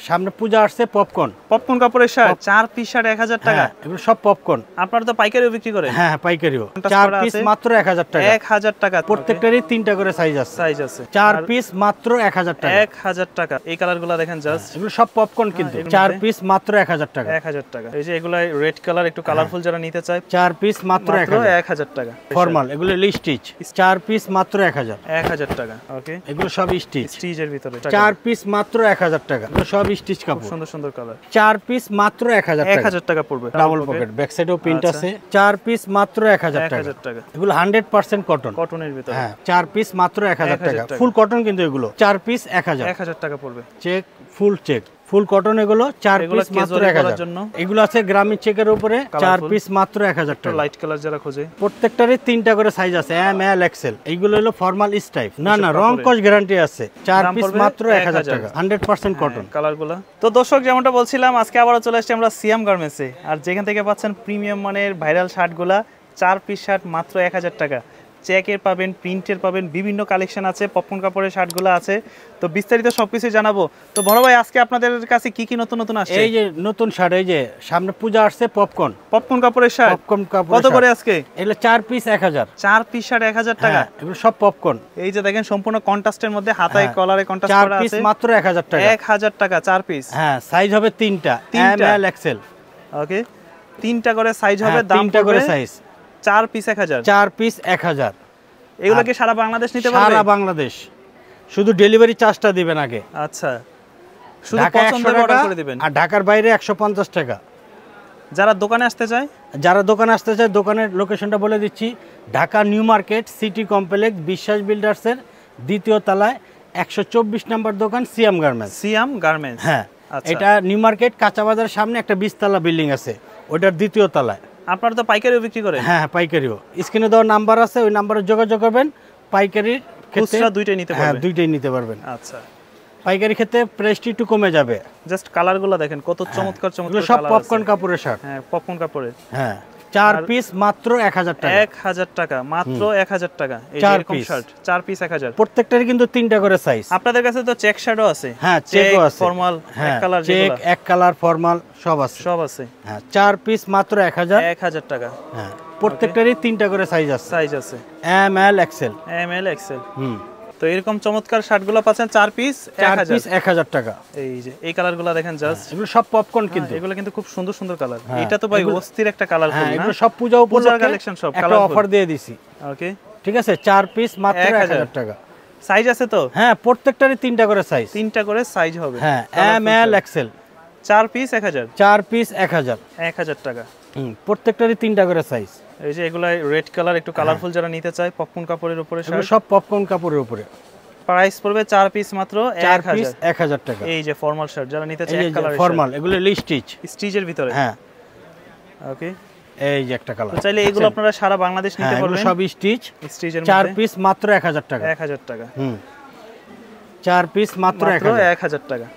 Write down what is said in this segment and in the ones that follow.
সামনে পূজা আসছে, popcorn popcorn কাপড়ের শার্ট 4 পিস শার্ট 1000 টাকা। এগুলো সব পপকর্ন। আপনারা তো পাইকারিও বিক্রি করেন? হ্যাঁ, পাইকারিও। 4 পিস মাত্র 1000 টাকা। 1000 টাকা। প্রত্যেকটারই 3টা করে সাইজ আছে। 4 পিস মাত্র 1000 টাকা। 1000 টাকা। এই কালারগুলো দেখেন জাস্ট। এগুলো সব পপকর্ন কিন্তু 4 পিস মাত্র 1000 টাকা। 1000 টাকা। এই যে এগুলা রেড কালার একটু কালারফুল যারা নিতে চায় 4 পিস মাত্র 1000 টাকা। ফর্মাল এগুলো স্টিচ 4 পিস মাত্র 1000। 1000 টাকা। ওকে, এগুলো সব স্টিচের ভিতরে 4 পিস মাত্র 1000 টাকা। এগুলো সব স্টিচ কাপড়, সুন্দর সুন্দর কালার। 4 পিস মাত্র 1000 টাকা। 1000 টাকা পড়বে। ডাবল পকেট, ব্যাক সাইডেও প্রিন্ট আছে। 4 পিস মাত্র 1000 টাকা। এগুলো 100% কটন, কটনের ভিতরে। হ্যাঁ, 4 পিস মাত্র 1000 টাকা। ফুল কটন কিন্তু এগুলো 4 পিস 1000। 1000 টাকা পড়বে। চেক, ফুল চেক, ফুল কটন এগুলো 4 পিস মাত্র 1000। এগুলো আছে গ্রামীণ চেকের উপরে 4 পিস মাত্র 1000 টাকা। লাইট কালার যারা খোঁজে প্রত্যেকটারই 3টা করে সাইজ আছে, এম এল এক্সেল। এইগুলো হলো ফর্মাল স্টাইপ, না রং কস গ্যারান্টি আছে। 4 পিস মাত্র 1000 টাকা, 100% কটন কালারগুলো। তো দর্শক, যেমনটা বলছিলাম, আজকে আবারও চলে আসছি আমরা সিয়াম গার্মেন্টসে। আর যেখান থেকে পাচ্ছেন প্রিমিয়াম মানের ভাইরাল শার্টগুলা। 4 পিস শার্ট মাত্র 1000 টাকা। চেকের পাবেন, প্রিন্টের পাবেন, বিভিন্ন কালেকশন আছে, পপকর্ন কাপড়ের শার্টগুলো আছে। তো বিস্তারিত সবকিছু জানাবো। তো বড় ভাই, আজকে আপনাদের কাছে কি কি নতুন নতুন আসছে? এই যে নতুন শার্ট, এই যে সামনে পূজা আসছে, পপকর্ন কাপড়ের শার্ট। পপকর্ন কাপড় কত করে আজকে? এগুলো 4 পিস 1000। 4 পিস শার্ট 1000 টাকা। এগুলো সব পপকর্ন। এই যে দেখেন, সম্পূর্ণ কন্ট্রাস্টের মধ্যে হাতায় কলারে কন্ট্রাস্ট করা আছে। 4 পিস মাত্র 1000 টাকা। 1000 টাকা 4 পিস। হ্যাঁ, সাইজ হবে 3টা, এম এল এক্সেল। ওকে, 3টা করে সাইজ হবে, দাম 3টা করে সাইজ। 4 পিস 1000। 4 পিস 1000। এগুলো কি সারা বাংলাদেশ নিতে পারবে? সারা বাংলাদেশ, শুধু ডেলিভারি চার্জটা দিবেন আগে। আচ্ছা, শুধু পছন্দের অর্ডার করে দিবেন। আর ঢাকার বাইরে 150 টাকা। যারা দোকানে আসতে চায়, দোকানের লোকেশনটা বলে দিচ্ছি। Dhaka new market city complex, বিশ্বাস বিল্ডার্সের 2য় তলায় 124 নম্বর দোকান, সিয়াম গার্মেন্টস। সিয়াম গার্মেন্টস, হ্যাঁ। এটা নিউ মার্কেট কাঁচা বাজারের সামনে একটা 20 তলা বিল্ডিং আছে, ওইটার 2য় তলায়। আপনারা তো পাইকারিও বিক্রি করেন? হ্যাঁ, পাইকারিও। স্ক্রিনে দেওয়া নাম্বার আছে, ওই নাম্বারে যোগাযোগ করবেন। পাইকারির খুচরা দুইটাই নিতে পারবেন? হ্যাঁ, দুইটাই নিতে পারবেন। আচ্ছা, পাইকারি ক্ষেত্রে প্রাইসটি একটু কমে যাবে। জাস্ট কালারগুলো দেখেন কত চমৎকার চমৎকার। সব পপকর্ন কাপড়ের শার্ট। হ্যাঁ, পপকর্ন কাপড়ের। হ্যাঁ, 4 পিস মাত্র 1000 টাকা। 1000 টাকা, মাত্র 1000 টাকা। এই এরকম শার্ট 4 পিস 1000। প্রত্যেকটারই কিন্তু 3টা করে সাইজ। আপনাদের কাছে তো চেক শার্টও আছে? হ্যাঁ, চেকও আছে, ফর্মাল, এক কালার, চেক, এক কালার, ফর্মাল সব আছে। হ্যাঁ, 4 পিস মাত্র 1000। 1000 টাকা। হ্যাঁ, প্রত্যেকটারই 3টা করে সাইজ আছে। M L XL. তো এরকম চমৎকার শার্টগুলো পাচ্ছেন 4 পিস 1000 টাকা। এই যে এই কালারগুলো দেখেন জাস্ট। এগুলো সব পপকর্ন কিন্তু। এগুলো কিন্তু খুব সুন্দর সুন্দর কালার। এটা তো ভাই অস্থির একটা কালার। হ্যাঁ, এগুলো সব পূজা কালেকশন, সব একটা অফার দিয়ে দিছি। ওকে, ঠিক আছে। 4 পিস মাত্র 1000 টাকা। সাইজ আছে তো? হ্যাঁ, প্রত্যেকটারই 3টা করে সাইজ। 3টা করে সাইজ হবে। হ্যাঁ, M L XL. 4 piece 1000। 4 piece 1000। 1000 টাকা। প্রত্যেকটারই 3টা করে সাইজ। এই যে এগুলা রেড কালার একটু কালারফুল যারা নিতে চায়, পপকর্ন কাপড়ের উপরে শার্ট। সব পপকর্ন কাপড়ের উপরে। প্রাইস পড়বে 4 পিস মাত্র 1000 টাকা। এই যে ফর্মাল শার্ট যারা নিতে চায়, এক কালারের ফর্মাল, এগুলো স্টিচের ভিতরে। হ্যাঁ, ওকে, এই যে একটা কালার। চাইলে এগুলো আপনারা সারা বাংলাদেশ নিতে পারবেন। সব স্টিচের মধ্যে। 4 পিস মাত্র 1000 টাকা। 1000 টাকা। 4 পিস মাত্র 1000 টাকা।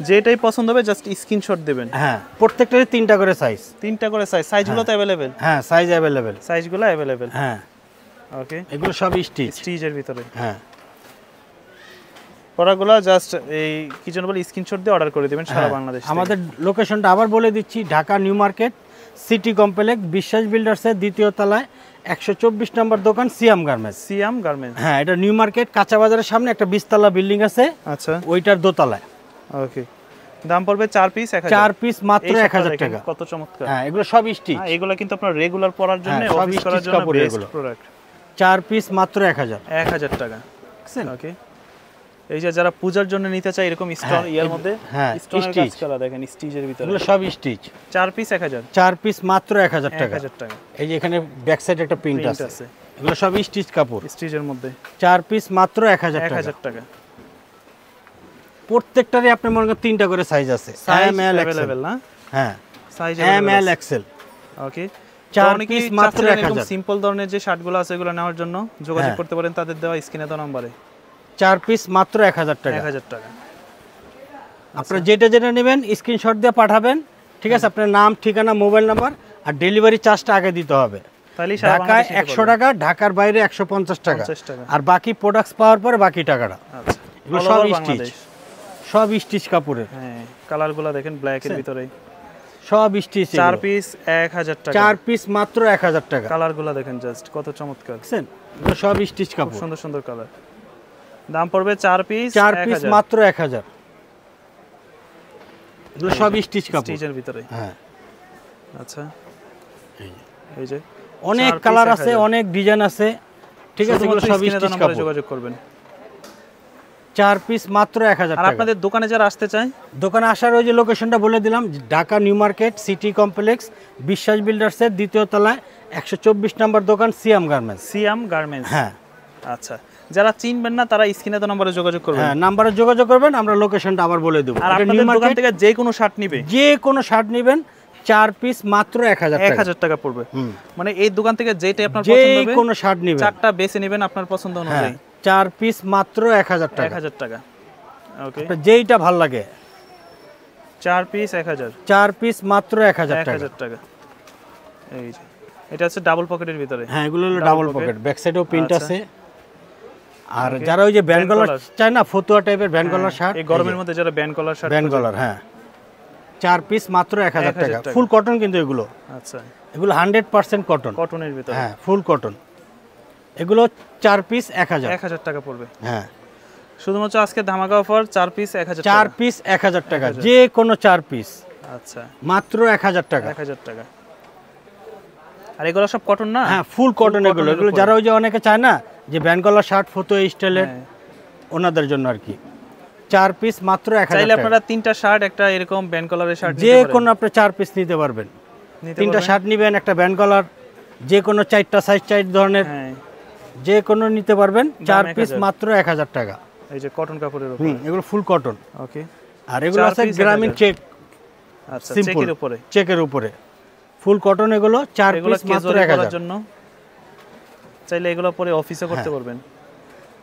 যেটাই পছন্দ হবে জাস্ট স্ক্রিনশট দিবেন। হ্যাঁ, প্রত্যেকটারই 3টা করে সাইজ। 3টা করে সাইজ। সাইজগুলো তো अवेलेबल? হ্যাঁ, সাইজ अवेलेबल। সাইজগুলো अवेलेबल। হ্যাঁ, ওকে, এগুলো সব স্টিচের ভিতরে। হ্যাঁ, পরাগুলো জাস্ট এই কি যেন বলে, স্ক্রিনশট দিয়ে অর্ডার করে দিবেন সারা বাংলাদেশ। আমাদের লোকেশনটা আবার বলে দিচ্ছি। Dhaka new market city complex, বিশ্বাস বিল্ডার্সের 2য় তলায় 124 নম্বর দোকান, সিয়াম গার্মেন্টস। সিয়াম গার্মেন্টস, হ্যাঁ, এটা নিউ মার্কেট কাঁচা বাজারের সামনে একটা 20 তলা বিল্ডিং আছে। আচ্ছা, ওইটার দোতলায়। ওকে, দাম পড়বে 4 পিস 1000। 4 পিস মাত্র 1000 টাকা। কত চমৎকার। হ্যাঁ, এগুলো সব স্টিচ। এগুলো কিন্তু আপনার রেগুলার পরার জন্য, অফিস করার জন্য বেস্ট প্রোডাক্ট। 4 পিস মাত্র 1000। 1000 টাকা। ওকে, এই যে যারা পূজার জন্য নিতে চায় এরকম স্টোন ইয়ার মধ্যে, স্টোনের কাজ করা দেখেন স্টিচের ভিতরে। এগুলো সব স্টিচ। 4 পিস 1000। 4 পিস মাত্র 1000 টাকা। 1000 টাকা। এই যে এখানে ব্যাক সাইডে একটা প্রিন্ট আছে। এগুলো সব স্টিচ কাপড়, স্টিচের মধ্যে। 4 পিস মাত্র 1000 টাকা। 1000 টাকা। প্রত্যেকটারই আপনি মনে করেন 3টা করে সাইজ আছে। এম এল अवेलेबल না? হ্যাঁ, সাইজ এম এল এক্সেল। ওকে, 4 পিস মাত্র 1000। সিম্পল ধরনের যে শার্টগুলো আছে এগুলো নেওয়ার জন্য যোগাযোগ করতে পারেন তাদের দেওয়া স্ক্রিনে দেওয়া নম্বরে। 4 পিস মাত্র 1000 টাকা। 1000 টাকা। আপনারা যেটা নেবেন স্ক্রিনশট দিয়ে পাঠাবেন। ঠিক আছে, আপনার নাম, ঠিকানা, মোবাইল নাম্বার আর ডেলিভারি চার্জটা আগে দিতে হবে। ঢাকায় 100 টাকা, ঢাকার বাইরে 150 টাকা। আর বাকি প্রোডাক্টস পাওয়ার পরে বাকি টাকাটা। আচ্ছা, এগুলো সব স্টিচ। সব স্টিচ কাপড়ের। হ্যাঁ কালারগুলো দেখেন ব্ল্যাকের ভিতরে, সব স্টিচ। 4 পিস 1000 টাকা। 4 পিস মাত্র 1000 টাকা। কালারগুলো দেখেন জাস্ট কত চমৎকার, দেখছেন এগুলো সব স্টিচ কাপড়, সুন্দর সুন্দর কালার। দাম পড়বে 4 পিস 1000 মাত্র 1000। এগুলো সব স্টিচ কাপড়, স্টিচের ভিতরে। হ্যাঁ আচ্ছা এই যে অনেক কালার আছে, অনেক ডিজাইন আছে, ঠিক আছে। এগুলো সব স্টিচ কাপড়, যোগাযোগ করবেন। 4 পিস মাত্র 1000 আর টাকা। আপনাদের দোকানে যারা আসতে চায়, দোকানে আসার ওই যে লোকেশনটা বলে দিলাম, Dhaka new market city complex বিশ্বাস বিল্ডার্সের দ্বিতীয় তলায় 124 নম্বর দোকান সিয়াম গার্মেন্টস। সিয়াম গার্মেন্টস, হ্যাঁ আচ্ছা। যারা চিনবেন না তারা স্ক্রিনে তো নম্বরে যোগাযোগ করবেন। হ্যাঁ নাম্বারে যোগাযোগ করবেন, আমরা লোকেশনটা আবার বলে দেব। আর আপনাদের দোকান থেকে যে কোনো শার্ট নিবে, যে কোনো শার্ট নেবেন 4 পিস মাত্র 1000 টাকা। 1000 টাকা পড়বে। মানে এই দোকান থেকে যেটাই আপনার যে পছন্দ হবে, কোনো শার্ট নেবেন, চারটা বেছে নেবেন আপনার পছন্দ অনুযায়ী। 4 পিস মাত্র 1000 টাকা। 1000 টাকা, ওকে। যেইটা ভালো লাগে 4 পিস 1000, 4 পিস মাত্র 1000 টাকা। 1000 টাকা। এই যে এটা হচ্ছে ডাবল পকেটের ভিতরে। হ্যাঁ এগুলো হলো ডাবল পকেট, ব্যাক সাইডেও প্রিন্ট আছে। আর Okay. যারা ওই যে ব্যান্ড Band গলার collar। চায় না, ফতুয়া টাইপের ব্যান্ড গলার শার্ট, এই গরমের মধ্যে যারা ব্যান্ড কলার শার্ট, ব্যান্ড গলার, হ্যাঁ 4 পিস মাত্র 1000 টাকা। টাকা। ফুল কটন কিন্তু এগুলো, আচ্ছা এগুলো 100% কটন, কটনের ভিতরে। হ্যাঁ ফুল কটন। এগুলো 4 পিস 1000। 1000 টাকা পড়বে। হ্যাঁ শুধুমাত্র আজকে ধামাকা অফার, 4 পিস 1000 টাকা। 4 পিস 1000 টাকা, যে কোনো 4 পিস আচ্ছা মাত্র 1000 টাকা। 1000 টাকা। আর এগুলো সব কটন না? হ্যাঁ ফুল কটন এগুলো। এগুলো যারা ওই যে অনেকে চায় না যে ব্যান্ড গলার শার্ট ফতুয়া স্টাইলের, হ্যাঁ। ওনাদের জন্য আর কি। 4 পিস মাত্র 1000 চাইলে টাকা। আপনারা তিনটা শার্ট, একটা এরকম ব্যান্ড কলারের শার্ট যে কোনো আপনি 4 পিস নিতে পারবেন। তিনটা শার্ট নেবেন, একটা ব্যান্ড কলার, যে কোনো 4টা সাইজ 4 ধরনের, হ্যাঁ যে কোনো নিতে পারবেন। 4 পিস 1000 মাত্র 1000 টাকা। এই যে কটন কাপড়ের উপর, এগুলো ফুল কটন। ওকে। আর এগুলো 4 আছে piece গ্রামীণ 1000 চেক, আচ্ছা সিম্পল চেকের উপরে। চেকের উপরে ফুল কটন। এগুলো 4 এগুলো পিস মাত্র ক্যাজুয়াল করার 1000। জন্য চাইলে এগুলো পরে অফিসে করতে পারবেন।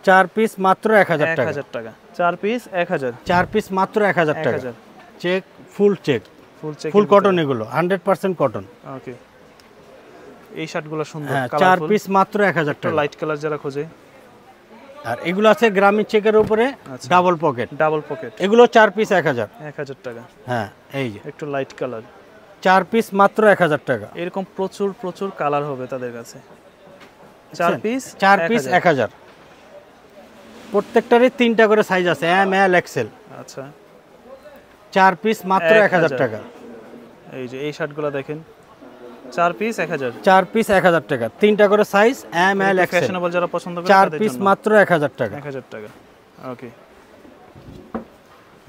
4 পিস মাত্র 1000 টাকা। 1000 টাকা, 4 পিস 1000। 4 পিস মাত্র 1000 টাকা। 1000 চেক, ফুল চেক, ফুল চেক, ফুল কটন। এগুলো 100% কটন। ওকে। এই শার্টগুলো সুন্দর, হ্যাঁ 4 কালারফুল, পিস মাত্র 1000 টাকা। লাইট কালার যারা খোঁজে। আর এগুলো আছে গ্রামীণ চেকের উপরে আচ্ছা। ডাবল পকেট, ডাবল পকেট, এগুলো 4 পিস 1000। 1000 টাকা। হ্যাঁ এই যে একটু লাইট কালার, 4 পিস মাত্র 1000 টাকা। এরকম প্রচুর প্রচুর কালার হবে তাদের কাছে। 4 পিস 4 পিস 1000। প্রত্যেকটারই 3টা করে সাইজ আছে, এম এল এক্সেল। আচ্ছা 4 পিস মাত্র 1000 টাকা। এই যে এই শার্টগুলো দেখেন, 4 পিস 1000। 4 পিস 1000 টাকা, 3টা করে size, M L XL. Fashionable যারা পছন্দ করে 4 তাদের পিস জন্য মাত্র 1000 টাকা। 1000 টাকা, ওকে।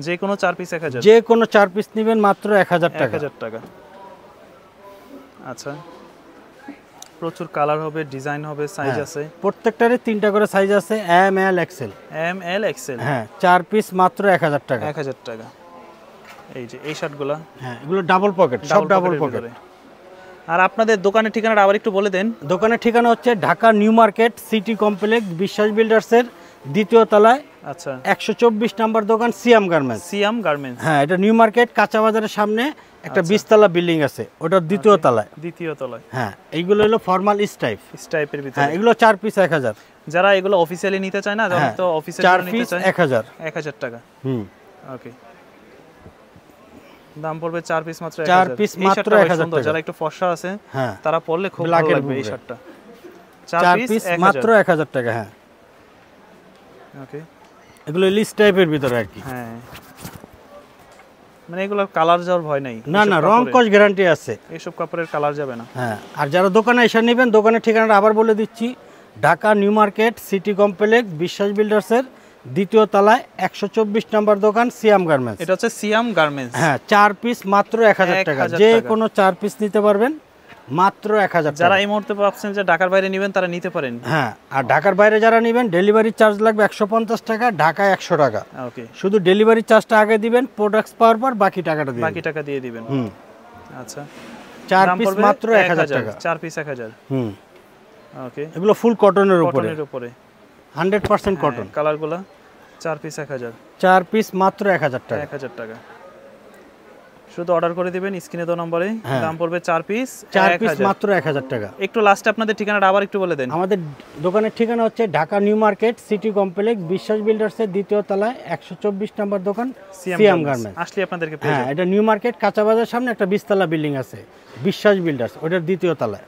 যে কোনো 4 পিস 1000, যে কোনো 4 পিস নেবেন মাত্র 1000 টাকা। 1000 টাকা। আচ্ছা প্রচুর কালার হবে, ডিজাইন হবে, সাইজ আছে। প্রত্যেকটারই 3টা করে সাইজ আছে, M L XL. M L XL, হ্যাঁ 4 পিস মাত্র 1000 টাকা। 1000 টাকা। এই যে এই শার্টগুলো, হ্যাঁ এগুলো ডাবল পকেট, সব ডাবল পকেট। আর আপনাদের দোকানের ঠিকানাটা আবার একটু বলে দেন। দোকানের ঠিকানা হচ্ছে Dhaka new market city complex বিশ্বাস বিল্ডার্সের দ্বিতীয় তলায় আচ্ছা 124 নম্বর দোকান সিয়াম গার্মেন্টস। সিয়াম গার্মেন্টস, হ্যাঁ এটা নিউ মার্কেট কাঁচা বাজারের সামনে একটা 20 তলা বিল্ডিং আছে, ওটার দ্বিতীয় তলায়। দ্বিতীয় তলায়। হ্যাঁ এইগুলো হলো ফর্মাল স্টাইপ, স্টাইপের ভিতরে। হ্যাঁ এগুলো 4 পিস 1000। যারা এগুলো অফিসিয়ালি নিতে চায় না, যারা তো অফিসিয়ালি 4 নিতে পিস চায়, 1000। 1000 টাকা, ওকে। দাম পড়বে 4 পিস মাত্র 4 পিস মাত্র 1000 টাকা। যারা একটু ফর্সা আছে হ্যাঁ তারা পরলে খুব ভালো লাগবে এই শার্টটা। 4 পিস মাত্র 1000 টাকা। হ্যাঁ ওকে। এগুলো লিস্ট টাইপের ভিতরে আর কি। হ্যাঁ মানে এগুলো কালার যাওয়ার ভয় নাই, না না রং কস গ্যারান্টি আছে, এইসব কাপড়ের কালার যাবে না। হ্যাঁ আর যারা দোকানে এসে নেবেন, দোকানের ঠিকানাটা আবার বলে দিচ্ছি, Dhaka new market city complex বিশ্বাস বিল্ডার্সের দ্বিতীয় তলায় 124 নম্বর দোকান সিয়াম গার্মেন্টস। এটা হচ্ছে সিয়াম গার্মেন্টস। হ্যাঁ 4 পিস মাত্র 1000 টাকা। যে কোনো 4 পিস নিতে পারবেন মাত্র 1000 টাকা। যারা এই মুহূর্তে ভাবছেন যে ঢাকার বাইরে নেবেন তারা নিতে পারেন। হ্যাঁ আর ঢাকার বাইরে যারা নেবেন ডেলিভারি চার্জ লাগবে 150 টাকা, ঢাকায় 100 টাকা। ওকে, শুধু ডেলিভারি চার্জটা আগে দিবেন, প্রোডাক্টস পাওয়ার পর বাকি টাকাটা দিবেন। বাকি টাকা দিয়ে দিবেন। আচ্ছা 4 পিস মাত্র 1000 টাকা। 4 পিস 1000। ওকে। এগুলো ফুল কটনের উপরে, কটনের উপরে 100% কটন। কালারগুলো 4 পিস 1000। 4 পিস মাত্র 1000 টাকা। 1000 টাকা। শুধু অর্ডার করে দিবেন স্ক্রিনে তো নম্বরে, দাম পড়বে 4 পিস 4 পিস মাত্র 1000 টাকা। একটু লাস্টে আপনাদের ঠিকানাটা আবার একটু বলে দেন। আমাদের দোকানের ঠিকানা হচ্ছে Dhaka new market city complex বিশ্বাস বিল্ডার্সের দ্বিতীয় তলায় 124 নম্বর দোকান সিয়াম গার্মেন্টস। আসলে আপনাদেরকে পেয়ে হ্যাঁ, এটা নিউ মার্কেট কাঁচা বাজার সামনে একটা 20 তলা বিল্ডিং আছে বিশ্বাস বিল্ডার্স, ওটার দ্বিতীয় তলায়।